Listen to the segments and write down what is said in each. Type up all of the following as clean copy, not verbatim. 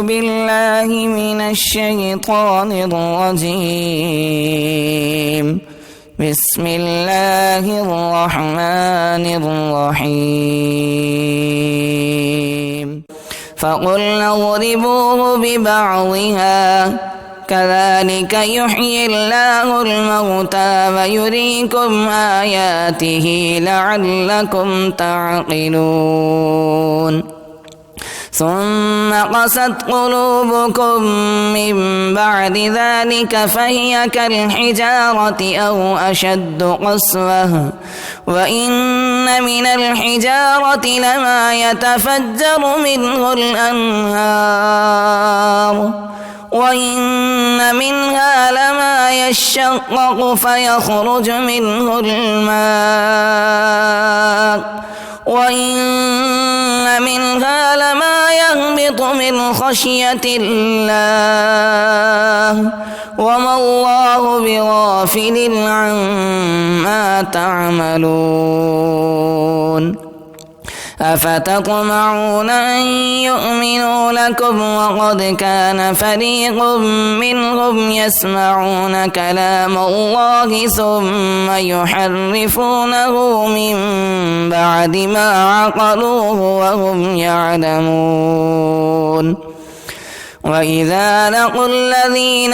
بالله من الشيطان الرجيم. بسم الله الرحمن الرحيم. فقلنا اضربوه ببعضها كذلك يحيي الله الموتى ويريكم آياته لعلكم تعقلون. ثم قست قلوبكم من بعد ذلك فهي كالحجارة أو أشد قسوة وإن من الحجارة لما يتفجر منه الأنهار وإن منها لما يشقق فيخرج منه الماء وإن منها لما يهبط من خشية الله وما الله بغافل عما تعملون. أفتطمعون أن يؤمنوا لكم وقد كان فريق منهم يسمعون كلام الله ثم يحرفونه من بعد ما عقلوه وهم يعلمون. وإذا لقوا الذين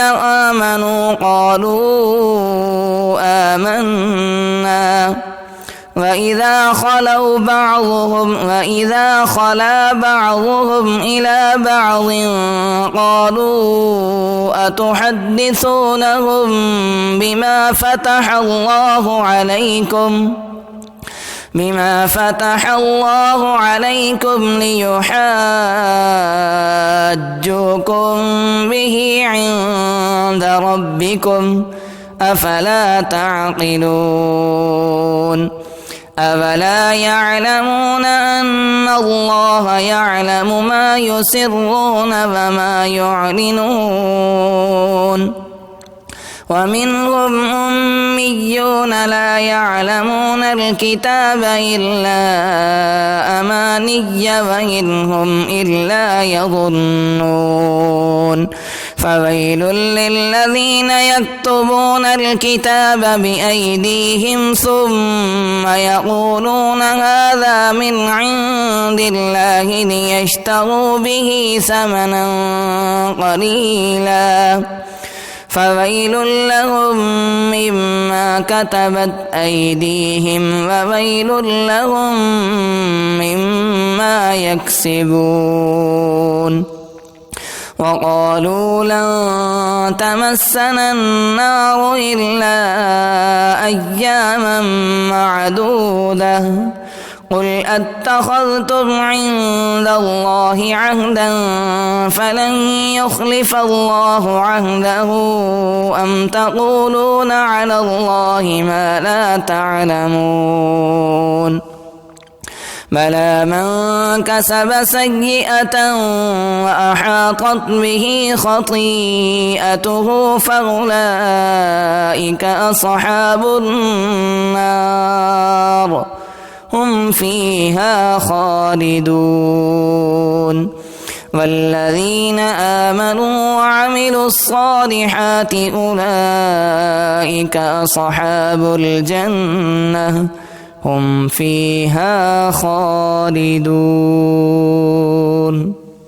آمنوا قالوا آمنا وإذا خلا بعضهم إلى بعض قالوا أتحدثونهم بما فتح الله عليكم ليحاجوكم به عند ربكم أفلا تعقلون. أفلا يعلمون أن الله يعلم ما يسرون وما يعلنون. ومنهم أميون لا يعلمون الكتاب إلا أماني وإن هم إلا يظنون. فويل للذين يكتبون الكتاب بأيديهم ثم يقولون هذا من عند الله ليشتروا به ثمنا قليلا فويل لهم مما كتبت أيديهم وويل لهم مما يكسبون. وقالوا لن تمسنا النار إلا أياما معدودة قل أتخذتم عند الله عهدا فلن يخلف الله عهده أم تقولون على الله ما لا تعلمون. بلى من كسب سيئة وأحاطت به خطيئته فأولئك أصحاب النار هم فيها خالدون. والذين آمنوا وعملوا الصالحات أولئك أصحاب الجنة هم فيها خالدون.